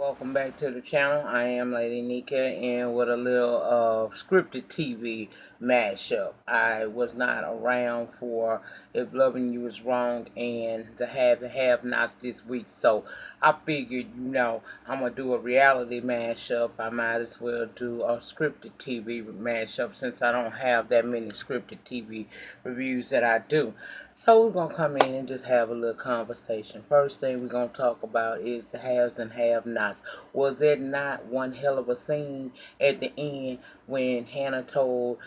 Welcome back to the channel. I am Lady Nika and with a little scripted TV mashup. I was not around for If Loving You Is Wrong and the have-nots this week, so I figured, I'm going to do a reality mashup. I might as well do a scripted TV mashup since I don't have that many scripted TV reviews that I do. So we're going to come in and just have a little conversation. First thing we're going to talk about is the haves and have-nots. Was it not one hell of a scene at the end when Hannah told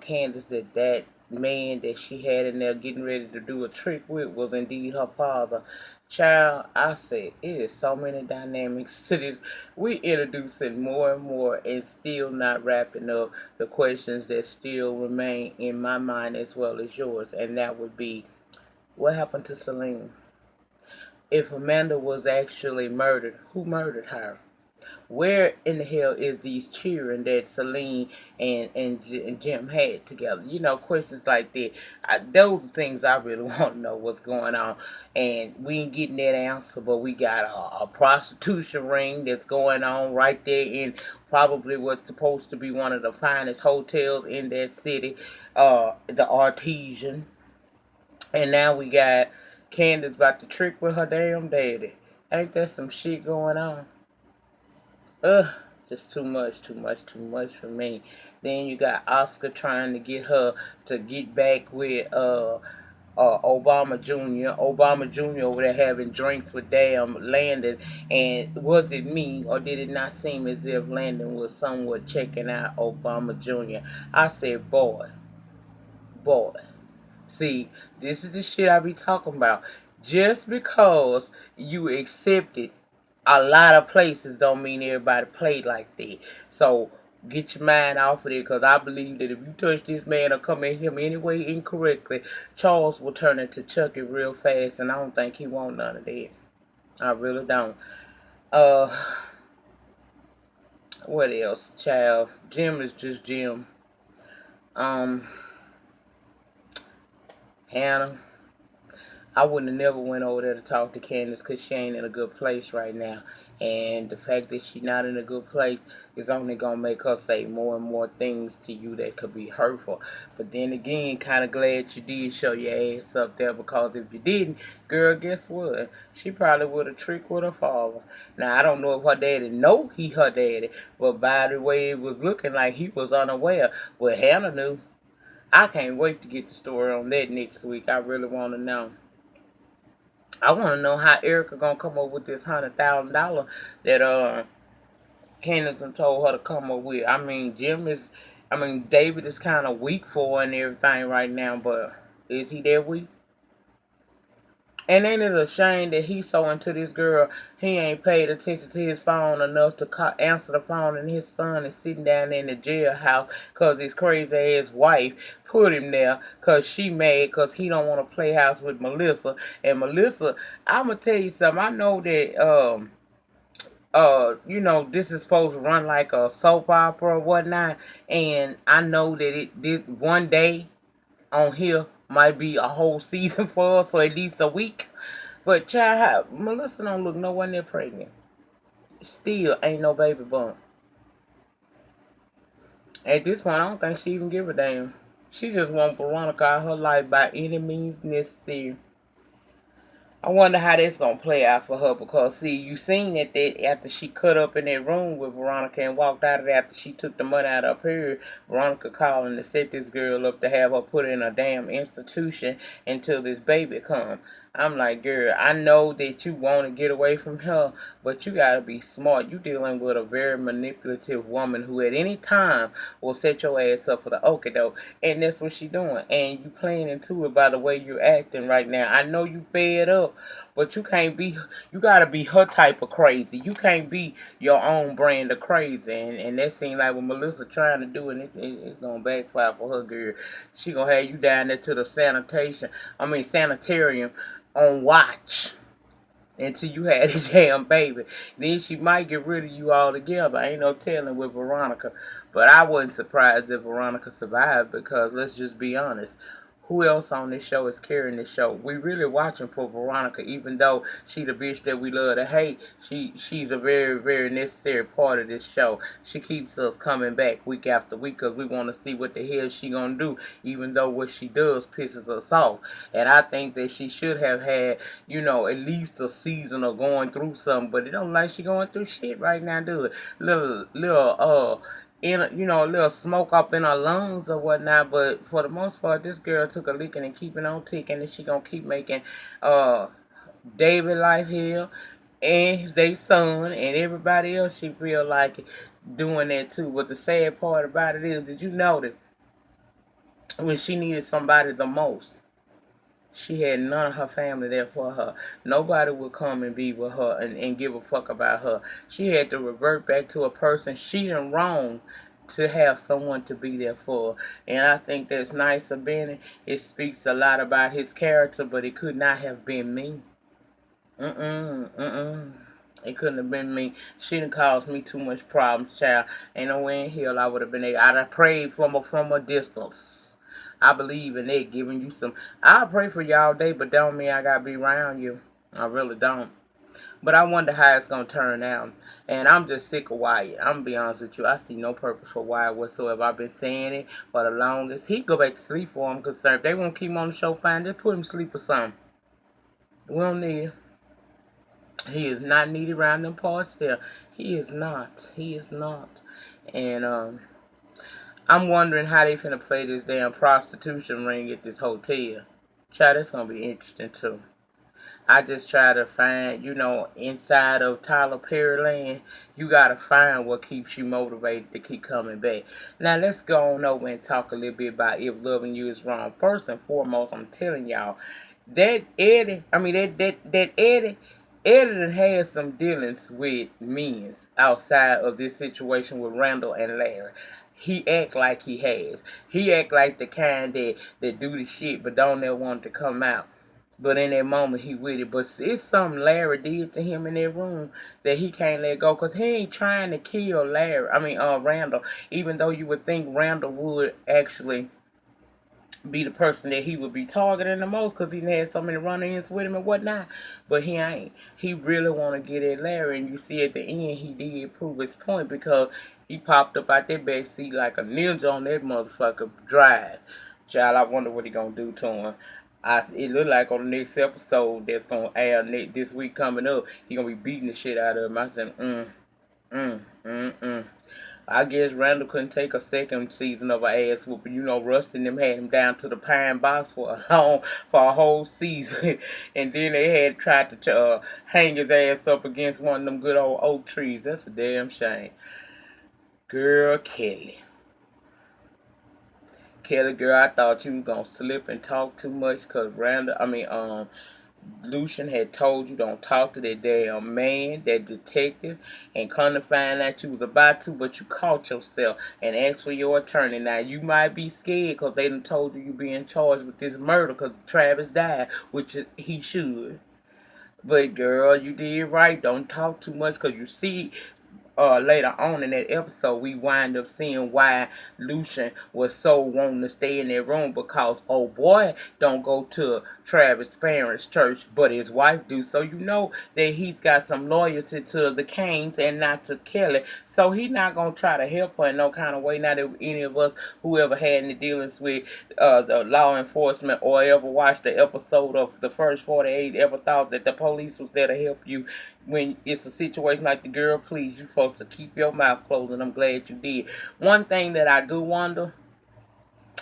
Candace that man that she had in there getting ready to do a trick with was indeed her father? Child, I said, it is so many dynamics to this. We introducing more and more and still not wrapping up the questions that still remain in my mind as well as yours. And that would be, what happened to Celine? If Amanda was actually murdered, who murdered her? Where in the hell is these children that Celine and Jim had together? Questions like that. Those are things I really want to know what's going on. And we ain't getting that answer, but we got a prostitution ring that's going on right there in probably what's supposed to be one of the finest hotels in that city, the Artesian. And now we got Candace about to trick with her damn daddy. Ain't that some shit going on? Ugh, just too much, too much, too much for me. Then you got Oscar trying to get her to get back with Obama Jr. Obama Jr. over there having drinks with damn Landon. And was it me or did it not seem as if Landon was somewhat checking out Obama Jr.? I said, boy. See, this is the shit I be talking about. Just because you accepted a lot of places don't mean everybody played like that. So get your mind off of it, because I believe that if you touch this man or come at him anyway incorrectly, Charles will turn into Chucky real fast, and I don't think he want none of that. I really don't. Uh, what else, child? Jim is just Jim. Hannah. I wouldn't have never went over there to talk to Candace because she ain't in a good place right now. And the fact that she's not in a good place is only going to make her say more and more things to you that could be hurtful. But then again, kind of glad you did show your ass up there, because if you didn't, girl, guess what? She probably would have tricked with her father. Now, I don't know if her daddy know he her daddy, but by the way it was looking like he was unaware. Well, Hannah knew. I can't wait to get the story on that next week. I really want to know. I want to know how Erica gonna come up with this $100,000 that Candace told her to come up with. David is kind of weak for her and everything right now, but is he that weak? And ain't it a shame that he's so into this girl, he ain't paid attention to his phone enough to answer the phone, and his son is sitting down in the jailhouse because his crazy ass wife put him there because she mad because he don't want to play house with Melissa. And Melissa, I'm going to tell you something. I know that, this is supposed to run like a soap opera or whatnot, and I know that this one day on here might be a whole season for us, or at least a week. But child, Melissa don't look nowhere near pregnant. Still ain't no baby bump. At this point, I don't think she even give a damn. She just want Veronica out of her life by any means necessary. I wonder how that's gonna play out for her, because see, you seen that after she cut up in that room with Veronica and walked out of there after she took the money out of her, Veronica calling to set this girl up to have her put in a damn institution until this baby come. I'm like, girl, I know that you want to get away from her, but you gotta be smart. You dealing with a very manipulative woman who at any time will set your ass up for the okie doke, and that's what she doing. And you playing into it by the way you're acting right now. I know you fed up, but you can't be. You gotta be her type of crazy. You can't be your own brand of crazy. And that seems like what Melissa trying to do, and it's gonna backfire for her, girl. She gonna have you down there to the sanitarium on watch until you had this damn baby. Then she might get rid of you altogether. Ain't no telling with Veronica. But I wasn't surprised if Veronica survived, because let's just be honest. Who else on this show is carrying this show? We really watching for Veronica, even though she the bitch that we love to hate. She's a very, very necessary part of this show. She keeps us coming back week after week because we want to see what the hell she gonna do, even though what she does pisses us off. And I think that she should have had, at least a season of going through something, but it don't like she going through shit right now, do it? Little a little smoke up in her lungs or whatnot. But for the most part, this girl took a licking and keeping on ticking, and she gonna keep making uh David life hell and they son and everybody else she feel like doing that too. But the sad part about it is, did you notice when she needed somebody the most? She had none of her family there for her. Nobody would come and be with her and give a fuck about her. She had to revert back to a person she done wrong to have someone to be there for her. And I think that's nice of Benny. It speaks a lot about his character, but it could not have been me. Mm-mm. It couldn't have been me. She done caused me too much problems, child. Ain't no way in hell I would have been able. I'd have prayed from a distance. I believe in it, giving you some. I pray for you all day, but don't mean I gotta be around you. I really don't. But I wonder how it's gonna turn out. And I'm just sick of Wyatt. I'm gonna be honest with you. I see no purpose for Wyatt whatsoever. I've been saying it for the longest. He go back to sleep for him concerned. If they won't keep him on the show, fine. Just put him to sleep or something. We don't need him. He is not needed around them parts there. He is not. He is not. And I'm wondering how they finna play this damn prostitution ring at this hotel. Child, that's gonna be interesting too. I just try to find, inside of Tyler Perry land, you gotta find what keeps you motivated to keep coming back. Now let's go on over and talk a little bit about If Loving You Is Wrong. First and foremost, I'm telling y'all, that Eddie, I mean that Eddie done had some dealings with men outside of this situation with Randall and Larry. He act like he has. He act like the kind that do the shit but don't ever want to come out. But in that moment, he with it. But it's something Larry did to him in that room that he can't let go. Because he ain't trying to kill Randall. Even though you would think Randall would actually be the person that he would be targeting the most because he had so many run-ins with him and whatnot. But he ain't. He really want to get at Larry. And you see at the end, he did prove his point because he popped up out that back seat like a ninja on that motherfucker drive. Child, I wonder what he gonna do to him. It look like on the next episode that's gonna air this week coming up, he gonna be beating the shit out of him. I said, I guess Randall couldn't take a second season of a ass whooping. Rusty and them had him down to the pine box for a whole season, and then they had tried to hang his ass up against one of them good old oak trees. That's a damn shame. Girl, Kelly, girl, I thought you was gonna slip and talk too much, cause Lucian had told you don't talk to that damn man, that detective, and come to find out you was about to, but you caught yourself and asked for your attorney. Now, you might be scared because they done told you being charged with this murder because Travis died, which he should. But, girl, you did right. Don't talk too much because you see later on in that episode, we wind up seeing why Lucian was so wanting to stay in that room because old boy don't go to Travis' parents' church, but his wife do. So you know that he's got some loyalty to the Canes and not to Kelly. So he not gonna try to help her in no kind of way. Not that any of us who ever had any dealings with the law enforcement or ever watched the episode of the first 48 ever thought that the police was there to help you when it's a situation like the girl, please, you supposed to keep your mouth closed, and I'm glad you did. One thing that I do wonder,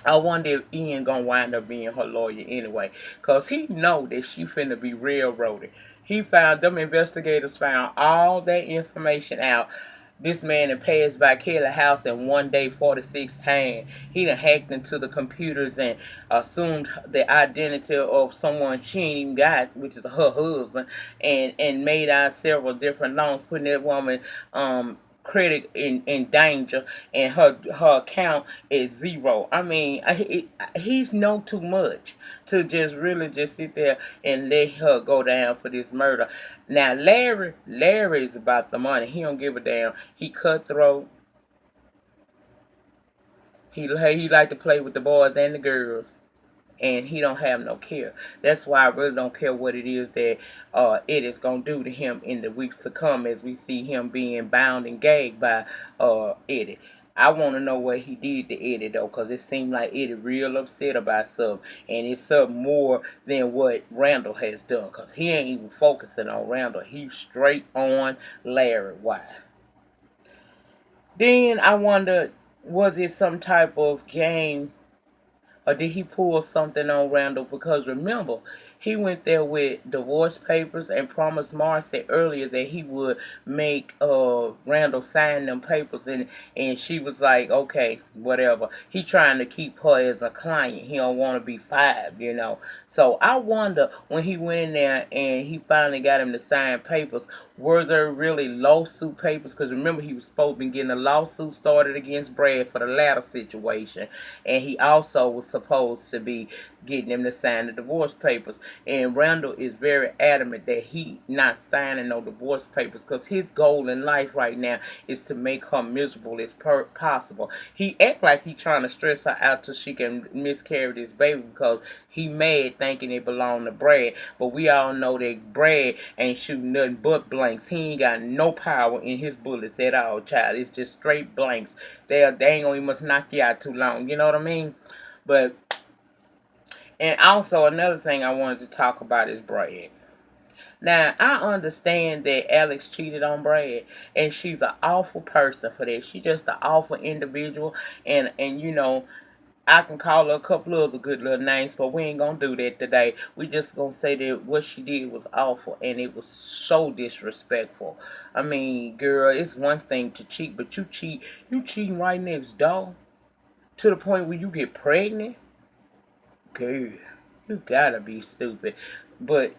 I wonder if Ian gonna wind up being her lawyer anyway, cause he know that she finna be railroaded. Them investigators found all that information out. This man had passed by Kelly's house in one day 46 times. He done hacked into the computers and assumed the identity of someone she ain't even got, which is her husband, and made out several different loans, putting that woman credit in danger, and her account is zero. I mean, he's know too much to just really just sit there and let her go down for this murder. Now Larry is about the money. He don't give a damn. He cutthroat. He like to play with the boys and the girls. and he don't have no care. That's why I really don't care what it is that it is gonna do to him in the weeks to come, as we see him being bound and gagged by Eddie. I want to know what he did to Eddie though, cause it seemed like Eddie real upset about something, and it's something more than what Randall has done, cause he ain't even focusing on Randall. He's straight on Larry. Why? Then I wonder, was it some type of game, or did he pull something on Randall? Because remember, he went there with divorce papers and promised Marcy earlier that he would make Randall sign them papers, and she was like, okay, whatever. He trying to keep her as a client. He don't want to be fired. So I wonder, when he went in there and he finally got him to sign papers, were there really lawsuit papers? Because remember, he was supposed to be getting a lawsuit started against Brad for the latter situation, and he also was supposed to be getting him to sign the divorce papers. And Randall is very adamant that he not signing no divorce papers, because his goal in life right now is to make her miserable as possible. He act like he trying to stress her out till she can miscarry this baby, because he mad thinking it belonged to Brad. But we all know that Brad ain't shooting nothing but blanks. He ain't got no power in his bullets at all, child. It's just straight blanks. They ain't gonna even must knock you out too long. You know what I mean? But, and also another thing I wanted to talk about is Brad. Now, I understand that Alex cheated on Brad, and she's an awful person for that. She's just an awful individual, and I can call her a couple of other good little names, but we ain't gonna do that today. We just gonna say that what she did was awful, and it was so disrespectful. I mean, girl, it's one thing to cheat, but you cheating right next door, to the point where you get pregnant. Girl, you gotta be stupid. But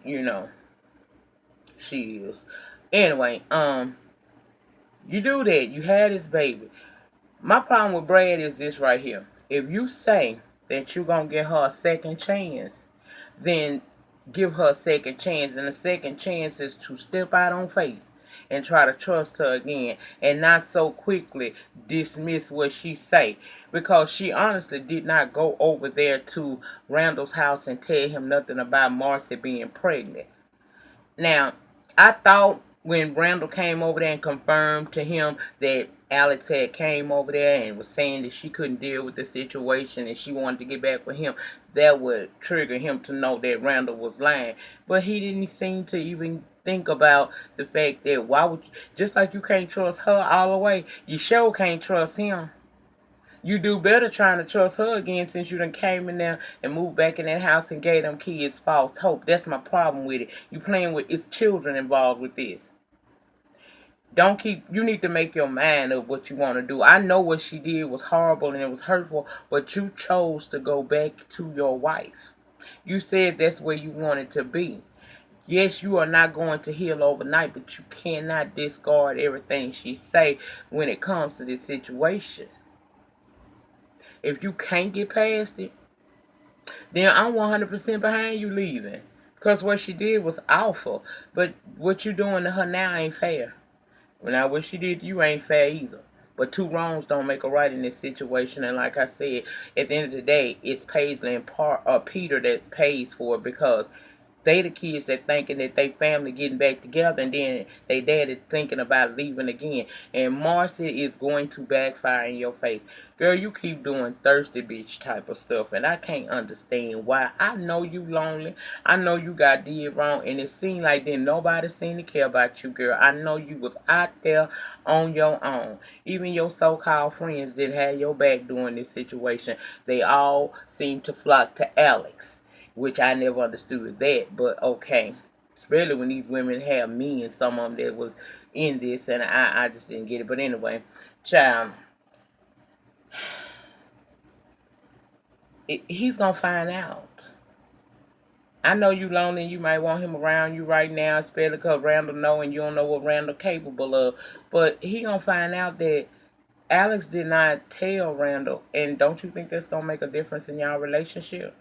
she is. Anyway, you do that. You had this baby. My problem with Brad is this right here. If you say that you're going to give her a second chance, then give her a second chance. And the second chance is to step out on faith and try to trust her again, and not so quickly dismiss what she say, because she honestly did not go over there to Randall's house and tell him nothing about Marcy being pregnant. Now, I thought when Randall came over there and confirmed to him that Alex had came over there and was saying that she couldn't deal with the situation and she wanted to get back with him, that would trigger him to know that Randall was lying. But he didn't seem to even think about the fact that just like you can't trust her all the way, you sure can't trust him. You do better trying to trust her again, since you done came in there and moved back in that house and gave them kids false hope. That's my problem with it. You playing with, it's children involved with this. You need to make your mind up what you want to do. I know what she did was horrible and it was hurtful, but you chose to go back to your wife. You said that's where you wanted to be. Yes, you are not going to heal overnight, but you cannot discard everything she say when it comes to this situation. If you can't get past it, then I'm 100% behind you leaving. Because what she did was awful. But what you doing to her now ain't fair. Now, what she did to you ain't fair either. But two wrongs don't make a right in this situation. And like I said, at the end of the day, it's Paisley and Peter that pays for it, because they the kids that thinking that they family getting back together, and then they daddy thinking about leaving again. And Marcy is going to backfire in your face. Girl, you keep doing thirsty bitch type of stuff, and I can't understand why. I know you lonely. I know you got did wrong, and it seemed like then nobody seemed to care about you, girl. I know you was out there on your own. Even your so-called friends didn't have your back during this situation. They all seemed to flock to Alex, which I never understood that, but okay. Especially when these women have me and some of them that was in this, and I just didn't get it. But anyway, child, he's going to find out. I know you lonely and you might want him around you right now, especially because Randall know and you don't know what Randall capable of. But he going to find out that Alex did not tell Randall, and don't you think that's going to make a difference in y'all relationship?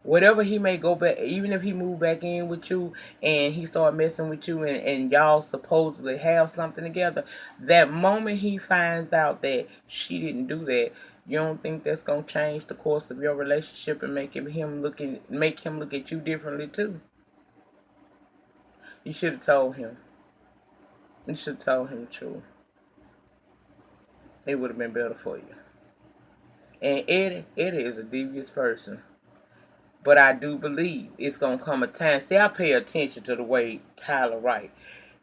Whatever he may go back, even if he moved back in with you and he started messing with you, and y'all supposedly have something together, that moment he finds out that she didn't do that, You don't think that's gonna change the course of your relationship and make him look at you differently too? You should have told him. You should have told him the truth. It would have been better for you. And Eddie is a devious person. But I do believe it's gonna come a time. See, I pay attention to the way Tyler writes.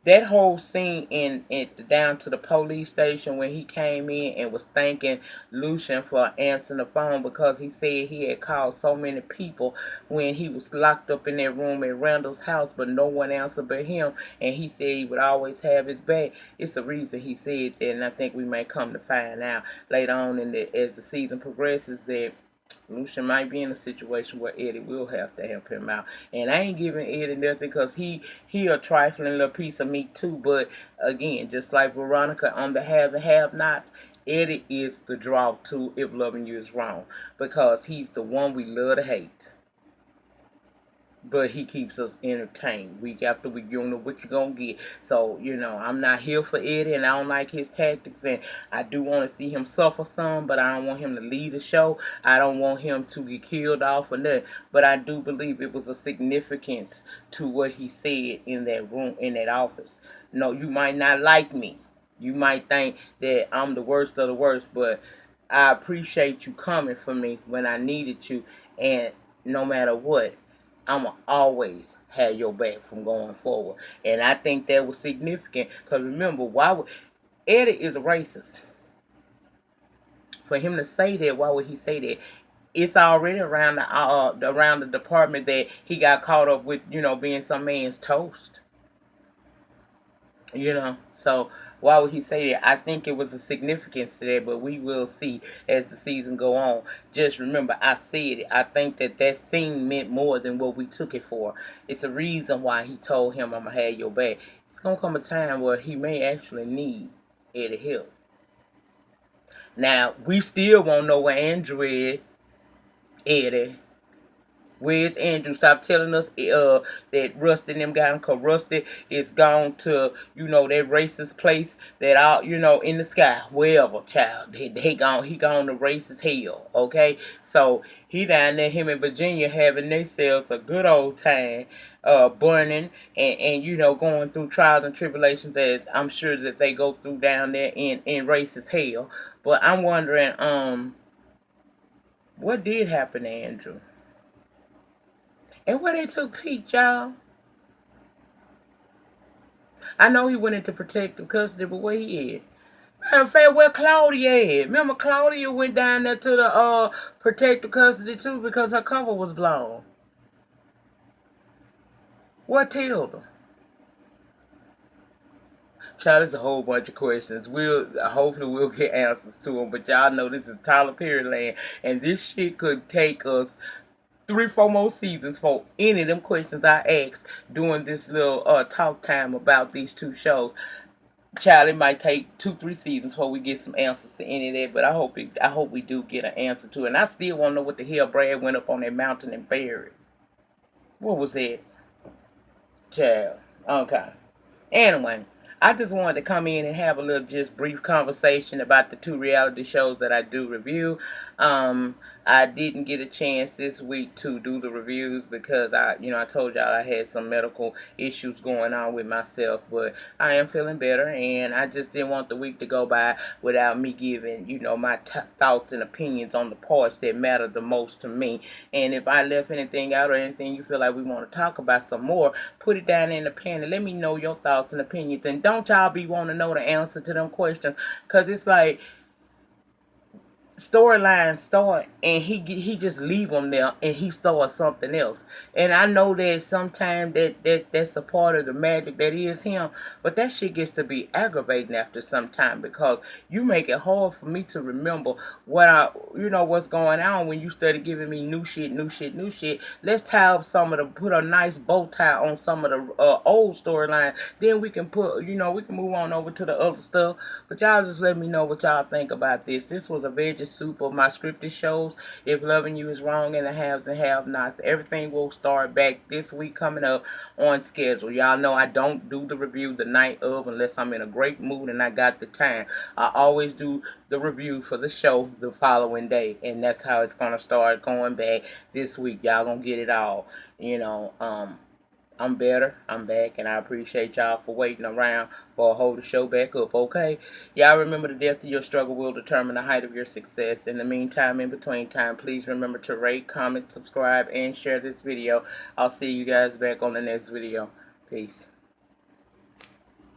That whole scene in down to the police station when he came in and was thanking Lucian for answering the phone because he said he had called so many people when he was locked up in that room at Randall's house, but no one answered but him, and he said he would always have his back. It's the reason he said that, and I think we may come to find out later on as the season progresses that Lucian might be in a situation where Eddie will have to help him out. And I ain't giving Eddie nothing because he a trifling little piece of meat too. But again, just like Veronica on the have and have nots, Eddie is the draw to If Loving You Is Wrong. Because he's the one we love to hate. But he keeps us entertained week after week. You don't know what you're going to get. So, I'm not here for Eddie, and I don't like his tactics. And I do want to see him suffer some, but I don't want him to lead the show. I don't want him to get killed off or nothing. But I do believe it was a significance to what he said in that room, in that office. No, you might not like me. You might think that I'm the worst of the worst, but I appreciate you coming for me when I needed you. And no matter what, I'ma always have your back from going forward. And I think that was significant. Because remember, Eddie is a racist. For him to say that, why would he say that? It's already around the department that he got caught up with, being some man's toast. So why would he say that? I think it was a significance to that, but we will see as the season go on. Just remember, I said it. I think that scene meant more than what we took it for. It's a reason why he told him, I'm going to have your back. It's going to come a time where he may actually need Eddie help. Now, we still won't know where Andrew is, Eddie. Where's Andrew? Stop telling us that Rusty and them got him, because Rusty is gone to, that racist place that all, in the sky, wherever, child. He gone to racist hell, okay? So, he down there, him and Virginia having themselves a good old time, burning and going through trials and tribulations as I'm sure that they go through down there in racist hell. But I'm wondering, what did happen to Andrew? And where they took Pete, y'all? I know he went into protective custody, but where he at? Matter of fact, where Claudia at? Remember Claudia went down there to the protective custody too because her cover was blown. What killed her? Child, there's a whole bunch of questions. Hopefully we'll get answers to them. But y'all know this is Tyler Perry land, and this shit could take us 3-4 more seasons for any of them questions I asked during this little talk time about these two shows. Child, it might take 2-3 seasons before we get some answers to any of that, but I hope we do get an answer to it. And I still want to know what the hell Brad went up on that mountain and buried. What was that? Child. Okay. Anyway, I just wanted to come in and have a little just brief conversation about the 2 reality shows that I do review. I didn't get a chance this week to do the reviews because I told y'all I had some medical issues going on with myself, but I am feeling better, and I just didn't want the week to go by without me giving, my thoughts and opinions on the parts that matter the most to me. And if I left anything out or anything you feel like we want to talk about some more, put it down in the pen and let me know your thoughts and opinions. And don't y'all be wanting to know the answer to them questions, because it's like storylines start and he just leave them there and he starts something else. And I know that sometimes that's a part of the magic that is him, but that shit gets to be aggravating after some time because you make it hard for me to remember what's going on when you started giving me new shit. Let's tie up put a nice bow tie on some of the old storylines, then we can we can move on over to the other stuff. But y'all just let me know what y'all think about this. This was a Veggie soup of my scripted shows. If Loving You Is Wrong and the Haves and Have-Nots. Everything will start back this week coming up on schedule. Y'all know I don't do the review the night of unless I'm in a great mood and I got the time. I always do the review for the show the following day, and that's how it's gonna start going back this week. Y'all gonna get it all. You know, I'm better. I'm back, and I appreciate y'all for waiting around for a hold the show back up, okay? Y'all remember the depth of your struggle will determine the height of your success. In the meantime, in between time, please remember to rate, comment, subscribe, and share this video. I'll see you guys back on the next video. Peace.